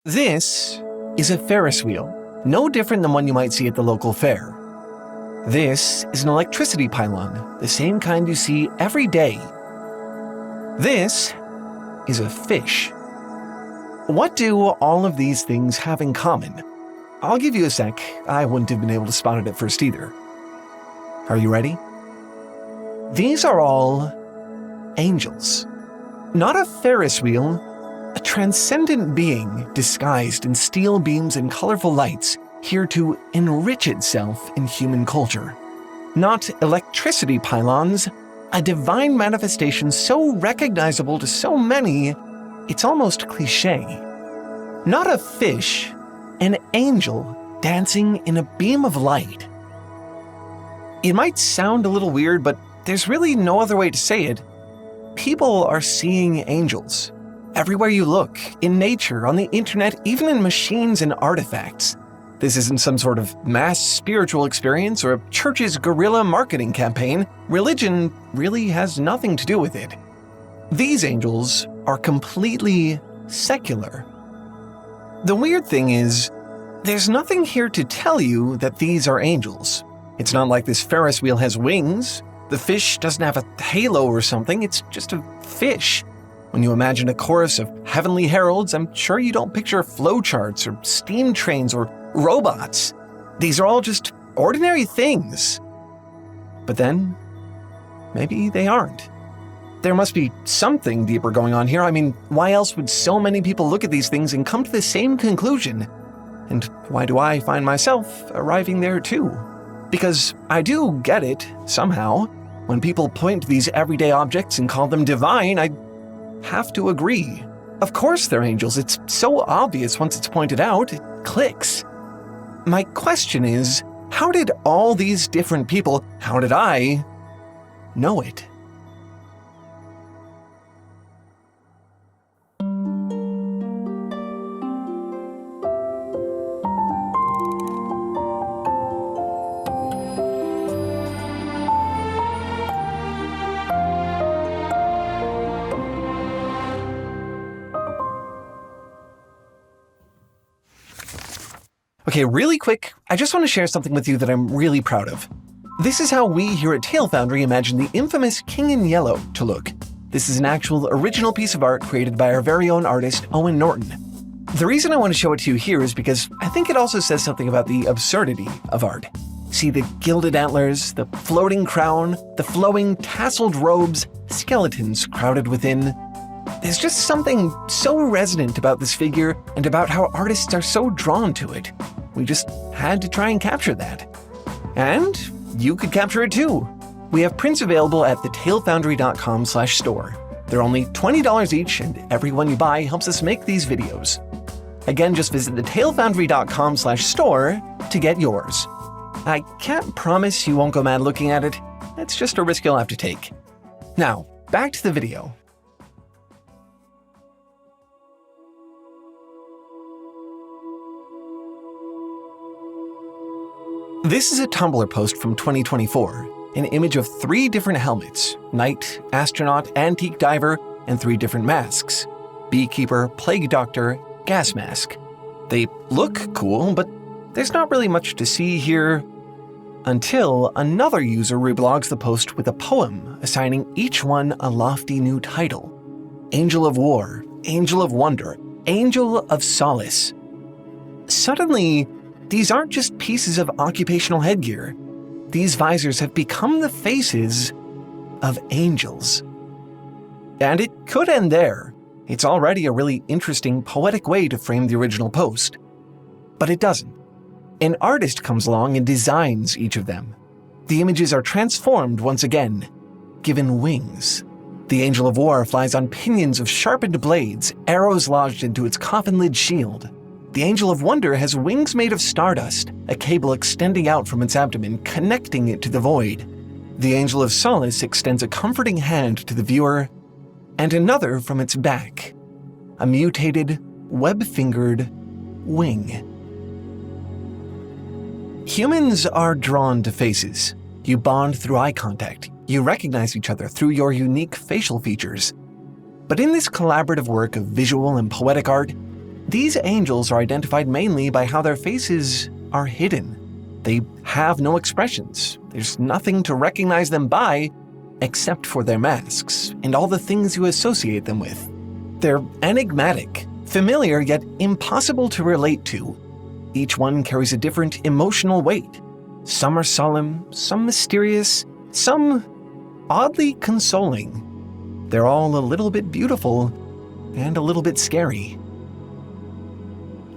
This is a Ferris wheel, no different than one you might see at the local fair. This is an electricity pylon, the same kind you see every day. This is a fish. What do all of these things have in common? I'll give you a sec. I wouldn't have been able to spot it at first either. Are you ready? These are all angels. Not a Ferris wheel, a transcendent being disguised in steel beams and colorful lights, here to enrich itself in human culture. Not electricity pylons, a divine manifestation so recognizable to so many, it's almost cliché. Not a fish, an angel dancing in a beam of light. It might sound a little weird, but there's really no other way to say it. People are seeing angels. Everywhere you look, in nature, on the internet, even in machines and artifacts. This isn't some sort of mass spiritual experience or a church's guerrilla marketing campaign. Religion really has nothing to do with it. These angels are completely secular. The weird thing is, there's nothing here to tell you that these are angels. It's not like this Ferris wheel has wings. The fish doesn't have a halo or something. It's just a fish. When you imagine a chorus of heavenly heralds, I'm sure you don't picture flowcharts or steam trains or robots. These are all just ordinary things. But then, maybe they aren't. There must be something deeper going on here. I mean, why else would so many people look at these things and come to the same conclusion? And why do I find myself arriving there too? Because I do get it, somehow. When people point to these everyday objects and call them divine, I have to agree. Of course they're angels. It's so obvious once it's pointed out. It clicks. My question is, how did all these different people, how did I know it? Okay, really quick, I just want to share something with you that I'm really proud of. This is how we here at Foundry imagine the infamous King in Yellow to look. This is an actual original piece of art created by our very own artist, Owen Norton. The reason I want to show it to you here is because I think it also says something about the absurdity of art. See the gilded antlers, the floating crown, the flowing tasseled robes, skeletons crowded within. There's just something so resonant about this figure and about how artists are so drawn to it. We just had to try and capture that. And you could capture it too. We have prints available at thetailfoundry.com/store. They're only $20 each, and every one you buy helps us make these videos. Again, just visit thetailfoundry.com/store to get yours. I can't promise you won't go mad looking at it. It's just a risk you'll have to take. Now, back to the video. This is a Tumblr post from 2024, an image of 3 different helmets, knight, astronaut, antique diver, and 3 different masks, beekeeper, plague doctor, gas mask. They look cool, but there's not really much to see here until another user reblogs the post with a poem assigning each one a lofty new title. Angel of War, Angel of Wonder, Angel of Solace. Suddenly, these aren't just pieces of occupational headgear. These visors have become the faces of angels. And it could end there. It's already a really interesting, poetic way to frame the original post. But it doesn't. An artist comes along and designs each of them. The images are transformed once again, given wings. The Angel of War flies on pinions of sharpened blades, arrows lodged into its coffin-lid shield. The Angel of Wonder has wings made of stardust, a cable extending out from its abdomen, connecting it to the void. The Angel of Solace extends a comforting hand to the viewer, and another from its back, a mutated, web-fingered wing. Humans are drawn to faces. You bond through eye contact. You recognize each other through your unique facial features. But in this collaborative work of visual and poetic art, These angels are identified mainly by how their faces are hidden. They have no expressions. There's nothing to recognize them by except for their masks and all the things you associate them with. They're enigmatic, familiar yet impossible to relate to. Each one carries a different emotional weight. Some are solemn, some mysterious, some oddly consoling. They're all a little bit beautiful and a little bit scary.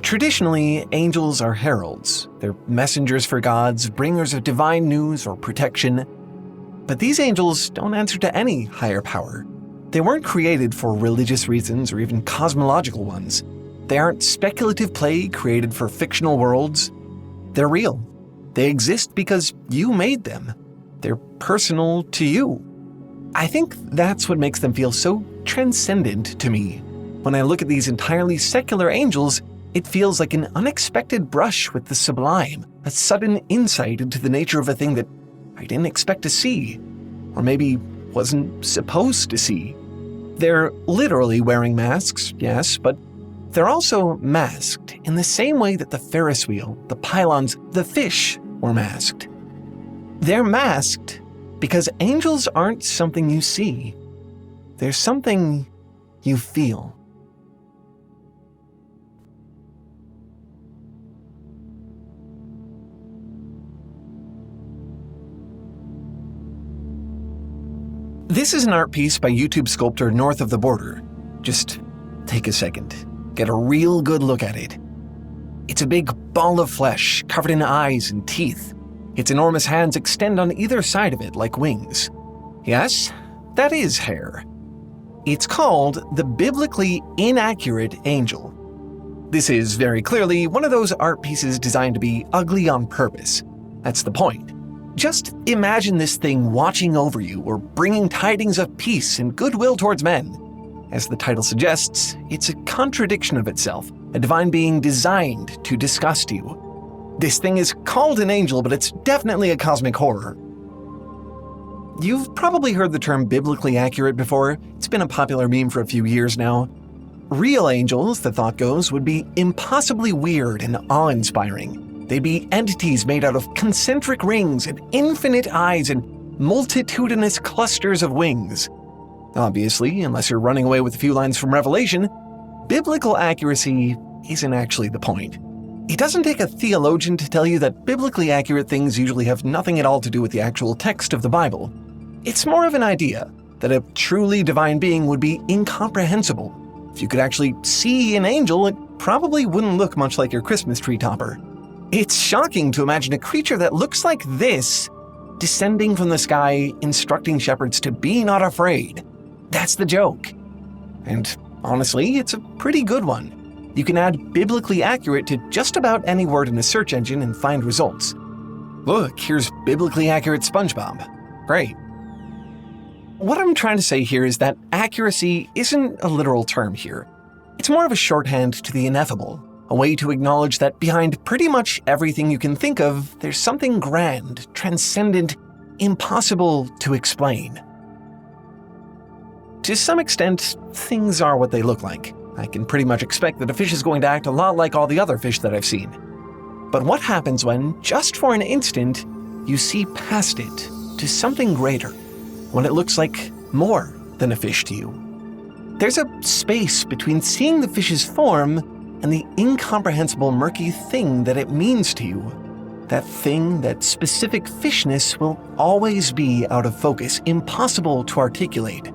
Traditionally, angels are heralds. They're messengers for gods, bringers of divine news or protection. But these angels don't answer to any higher power. They weren't created for religious reasons or even cosmological ones. They aren't speculative play created for fictional worlds. They're real. They exist because you made them. They're personal to you. I think that's what makes them feel so transcendent to me. When I look at these entirely secular angels, it feels like an unexpected brush with the sublime, a sudden insight into the nature of a thing that I didn't expect to see, or maybe wasn't supposed to see. They're literally wearing masks, yes, but they're also masked in the same way that the Ferris wheel, the pylons, the fish were masked. They're masked because angels aren't something you see. They're something you feel. This is an art piece by YouTube sculptor North of the Border. Just take a second. Get a real good look at it. It's a big ball of flesh covered in eyes and teeth. Its enormous hands extend on either side of it like wings. Yes, that is hair. It's called the biblically inaccurate angel. This is very clearly one of those art pieces designed to be ugly on purpose. That's the point. Just imagine this thing watching over you or bringing tidings of peace and goodwill towards men. As the title suggests, it's a contradiction of itself, a divine being designed to disgust you. This thing is called an angel, but it's definitely a cosmic horror. You've probably heard the term biblically accurate before. It's been a popular meme for a few years now. Real angels, the thought goes, would be impossibly weird and awe-inspiring. They'd be entities made out of concentric rings and infinite eyes and multitudinous clusters of wings. Obviously, unless you're running away with a few lines from Revelation, biblical accuracy isn't actually the point. It doesn't take a theologian to tell you that biblically accurate things usually have nothing at all to do with the actual text of the Bible. It's more of an idea that a truly divine being would be incomprehensible. If you could actually see an angel, it probably wouldn't look much like your Christmas tree topper. It's shocking to imagine a creature that looks like this descending from the sky, instructing shepherds to be not afraid. That's the joke. And honestly, it's a pretty good one. You can add biblically accurate to just about any word in a search engine and find results. Look, here's biblically accurate SpongeBob. Great. What I'm trying to say here is that accuracy isn't a literal term here. It's more of a shorthand to the ineffable, a way to acknowledge that behind pretty much everything you can think of, there's something grand, transcendent, impossible to explain. To some extent, things are what they look like. I can pretty much expect that a fish is going to act a lot like all the other fish that I've seen. But what happens when, just for an instant, you see past it to something greater, when it looks like more than a fish to you? There's a space between seeing the fish's form and the incomprehensible murky thing that it means to you. That thing, that specific fishness, will always be out of focus, impossible to articulate.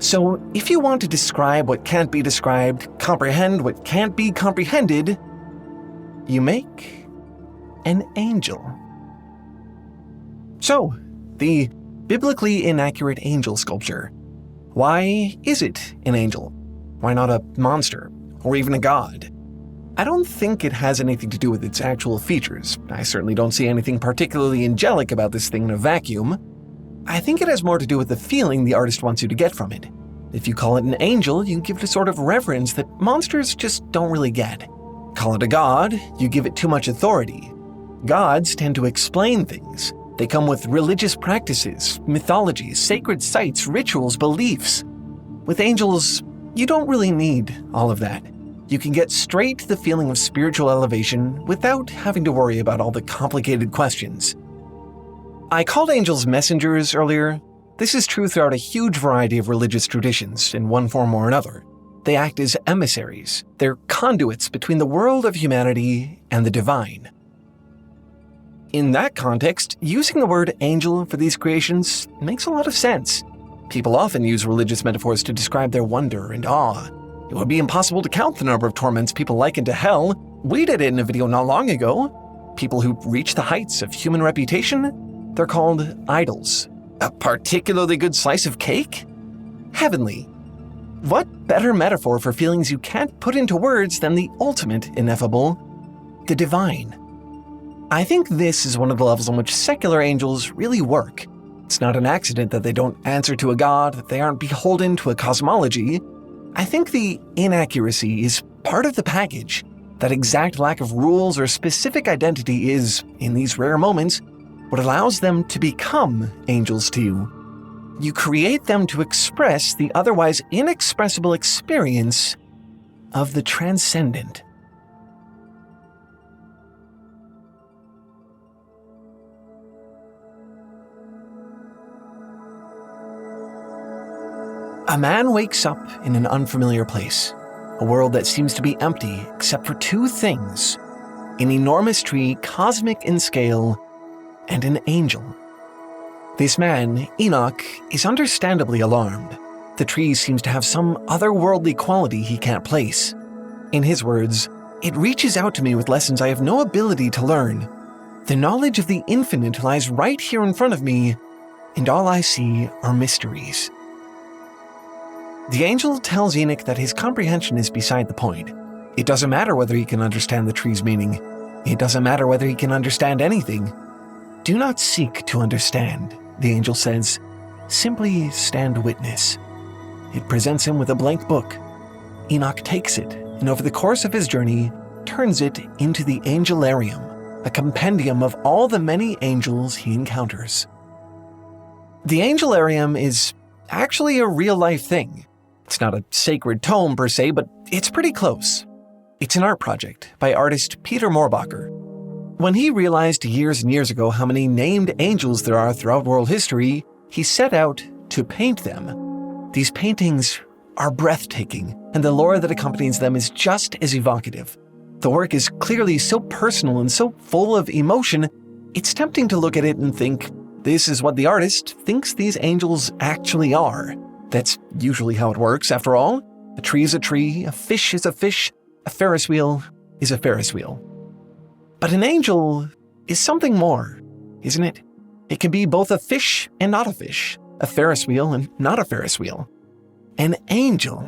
So if you want to describe what can't be described, comprehend what can't be comprehended, you make an angel. So, the biblically inaccurate angel sculpture. Why is it an angel? Why not a monster? Or even a god? I don't think it has anything to do with its actual features. I certainly don't see anything particularly angelic about this thing in a vacuum. I think it has more to do with the feeling the artist wants you to get from it. If you call it an angel, you give it a sort of reverence that monsters just don't really get. Call it a god, you give it too much authority. Gods tend to explain things. They come with religious practices, mythologies, sacred sites, rituals, beliefs. With angels, you don't really need all of that. you can get straight to the feeling of spiritual elevation without having to worry about all the complicated questions. I called angels messengers earlier. This is true throughout a huge variety of religious traditions in one form or another. They act as emissaries. They're conduits between the world of humanity and the divine. In that context, using the word angel for these creations makes a lot of sense. People often use religious metaphors to describe their wonder and awe. It would be impossible to count the number of torments people liken to hell. We did it in a video not long ago. People who reach the heights of human reputation, they're called idols. A particularly good slice of cake? Heavenly. What better metaphor for feelings you can't put into words than the ultimate ineffable, the divine? I think this is one of the levels on which secular angels really work. It's not an accident that they don't answer to a god, that they aren't beholden to a cosmology. I think the inaccuracy is part of the package. That exact lack of rules or specific identity is, in these rare moments, what allows them to become angels to you. You create them to express the otherwise inexpressible experience of the transcendent. A man wakes up in an unfamiliar place, a world that seems to be empty except for two things: an enormous tree cosmic in scale and an angel. This man, Enoch, is understandably alarmed. The tree seems to have some otherworldly quality he can't place. In his words, "It reaches out to me with lessons I have no ability to learn. The knowledge of the infinite lies right here in front of me, and all I see are mysteries." The angel tells Enoch that his comprehension is beside the point. It doesn't matter whether he can understand the tree's meaning. It doesn't matter whether he can understand anything. Do not seek to understand, the angel says. Simply stand witness. It presents him with a blank book. Enoch takes it, and over the course of his journey, turns it into the Angelarium, a compendium of all the many angels he encounters. The Angelarium is actually a real-life thing. It's not a sacred tome per se, but it's pretty close. It's an art project by artist Peter Moorbacher. When he realized years and years ago how many named angels there are throughout world history, he set out to paint them. These paintings are breathtaking, and the lore that accompanies them is just as evocative. The work is clearly so personal and so full of emotion, it's tempting to look at it and think, this is what the artist thinks these angels actually are. That's usually how it works, after all. A tree is a tree, a fish is a fish, a Ferris wheel is a Ferris wheel. But an angel is something more, isn't it? It can be both a fish and not a fish, a Ferris wheel and not a Ferris wheel. An angel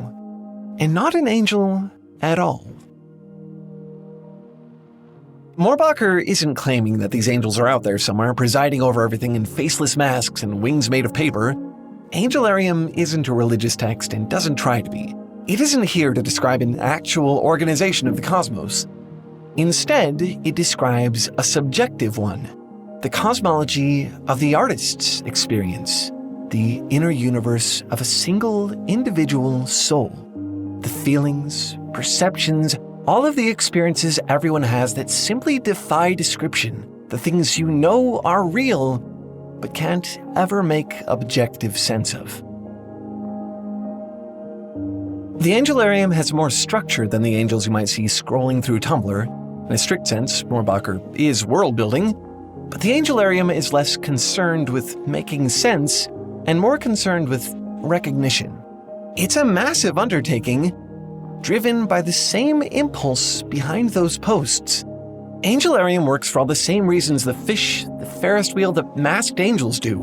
and not an angel at all. Moorbacher isn't claiming that these angels are out there somewhere presiding over everything in faceless masks and wings made of paper. Angelarium isn't a religious text and doesn't try to be. It isn't here to describe an actual organization of the cosmos. Instead, it describes a subjective one, the cosmology of the artist's experience, the inner universe of a single individual soul. The feelings, perceptions, all of the experiences everyone has that simply defy description, the things you know are real, but can't ever make objective sense of. The Angelarium has more structure than the angels you might see scrolling through Tumblr. In a strict sense, Moorbacher is world-building, but the Angelarium is less concerned with making sense and more concerned with recognition. It's a massive undertaking, driven by the same impulse behind those posts. Angelarium works for all the same reasons the fish, the Ferris wheel, the masked angels do.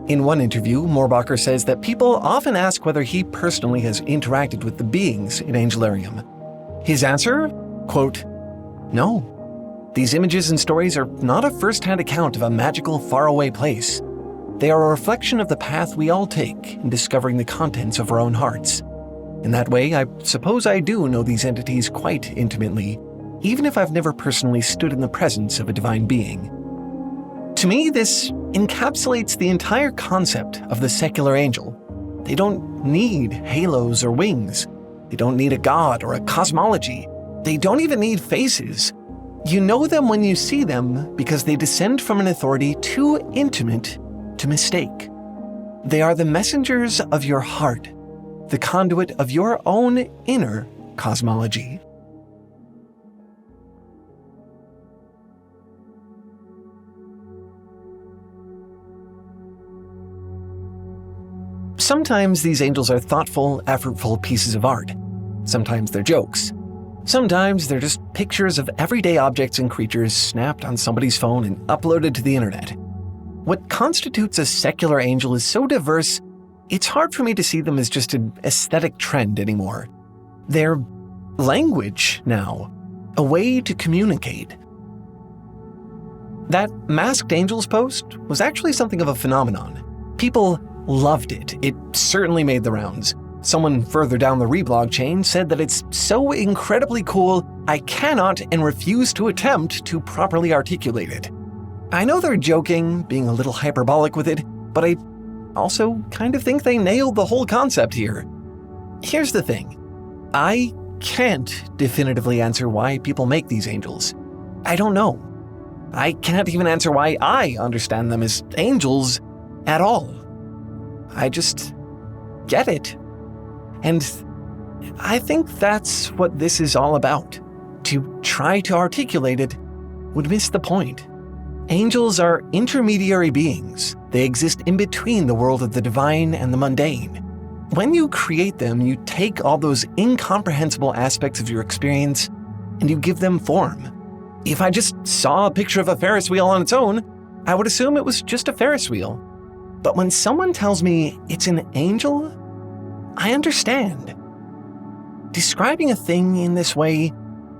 In one interview, Moorbacher says that people often ask whether he personally has interacted with the beings in Angelarium. His answer? Quote, "No. These images and stories are not a first-hand account of a magical, faraway place. They are a reflection of the path we all take in discovering the contents of our own hearts. In that way, I suppose I do know these entities quite intimately, even if I've never personally stood in the presence of a divine being." To me, this encapsulates the entire concept of the secular angel. They don't need halos or wings. They don't need a god or a cosmology. They don't even need faces. You know them when you see them because they descend from an authority too intimate to mistake. They are the messengers of your heart, the conduit of your own inner cosmology. Sometimes these angels are thoughtful, effortful pieces of art. Sometimes they're jokes. Sometimes they're just pictures of everyday objects and creatures snapped on somebody's phone and uploaded to the internet. What constitutes a secular angel is so diverse, it's hard for me to see them as just an aesthetic trend anymore. They're language now, a way to communicate. That masked angels post was actually something of a phenomenon. People loved it. It certainly made the rounds. Someone further down the reblog chain said that it's so incredibly cool, I cannot and refuse to attempt to properly articulate it. I know they're joking, being a little hyperbolic with it, but I also kind of think they nailed the whole concept here. Here's the thing. I can't definitively answer why people make these angels. I don't know. I can't even answer why I understand them as angels at all. I just get it. And I think that's what this is all about. To try to articulate it would miss the point. Angels are intermediary beings. They exist in between the world of the divine and the mundane. When you create them, you take all those incomprehensible aspects of your experience and you give them form. If I just saw a picture of a Ferris wheel on its own, I would assume it was just a Ferris wheel. But when someone tells me it's an angel, I understand. Describing a thing in this way,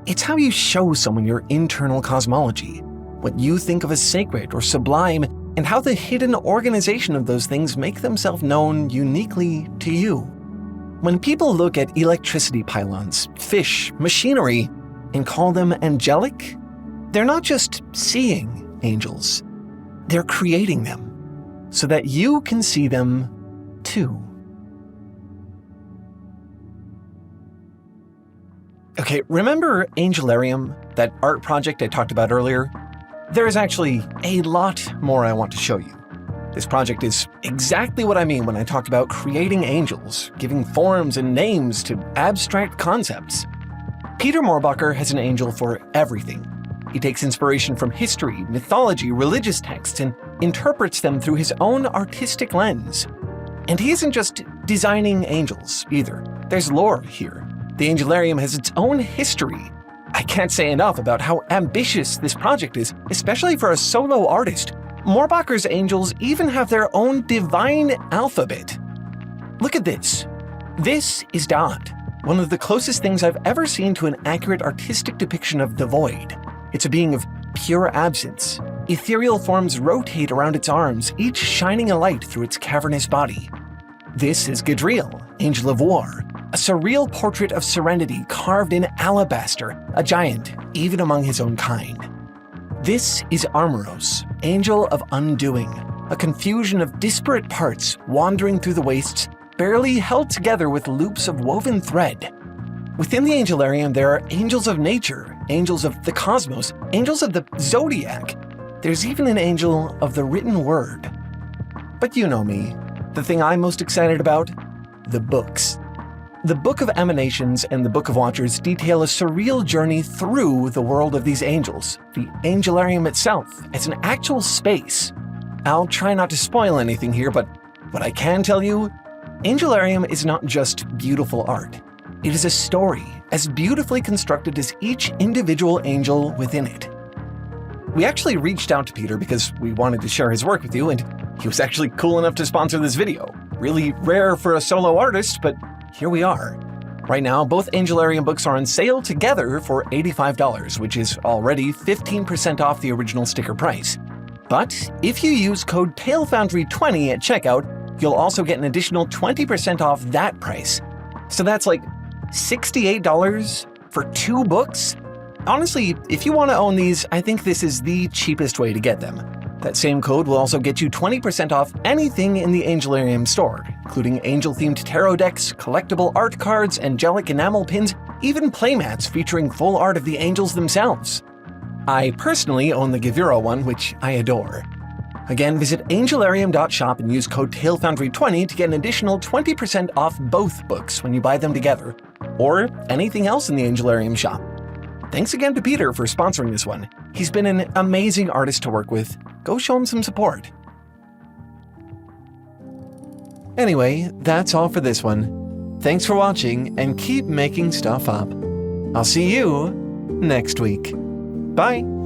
it's how you show someone your internal cosmology, what you think of as sacred or sublime, and how the hidden organization of those things make themselves known uniquely to you. When people look at electricity pylons, fish, machinery, and call them angelic, they're not just seeing angels, they're creating them, so that you can see them too. Okay, remember Angelarium, that art project I talked about earlier? There is actually a lot more I want to show you. This project is exactly what I mean when I talk about creating angels, giving forms and names to abstract concepts. Peter Moorbacher has an angel for everything. He takes inspiration from history, mythology, religious texts, and interprets them through his own artistic lens. And he isn't just designing angels, either. There's lore here. The Angelarium has its own history. I can't say enough about how ambitious this project is, especially for a solo artist. Moorbacher's angels even have their own divine alphabet. Look at this. This is Dot, one of the closest things I've ever seen to an accurate artistic depiction of the void. It's a being of pure absence. Ethereal forms rotate around its arms, each shining a light through its cavernous body. This is Gadriel, Angel of War, a surreal portrait of serenity carved in alabaster, a giant even among his own kind. This is Armoros, Angel of Undoing, a confusion of disparate parts wandering through the wastes, barely held together with loops of woven thread. Within the Angelarium, there are angels of nature, angels of the cosmos, angels of the zodiac. There's even an angel of the written word. But you know me, the thing I'm most excited about? The books. The Book of Emanations and the Book of Watchers detail a surreal journey through the world of these angels, the Angelarium itself, as an actual space. I'll try not to spoil anything here, but what I can tell you, Angelarium is not just beautiful art. It is a story, as beautifully constructed as each individual angel within it. We actually reached out to Peter because we wanted to share his work with you, and he was actually cool enough to sponsor this video. Really rare for a solo artist, but here we are. Right now, both Angelarium books are on sale together for $85, which is already 15% off the original sticker price. But if you use code TALEFoundry20 at checkout, you'll also get an additional 20% off that price. So that's like $68 for 2 books? Honestly, if you want to own these, I think this is the cheapest way to get them. That same code will also get you 20% off anything in the Angelarium store, including angel-themed tarot decks, collectible art cards, angelic enamel pins, even playmats featuring full art of the angels themselves. I personally own the Gavira one, which I adore. Again, visit angelarium.shop and use code TALEFoundry20 to get an additional 20% off both books when you buy them together, or anything else in the Angelarium shop. Thanks again to Peter for sponsoring this one. He's been an amazing artist to work with. Go show him some support. Anyway, that's all for this one. Thanks for watching and keep making stuff up. I'll see you next week. Bye!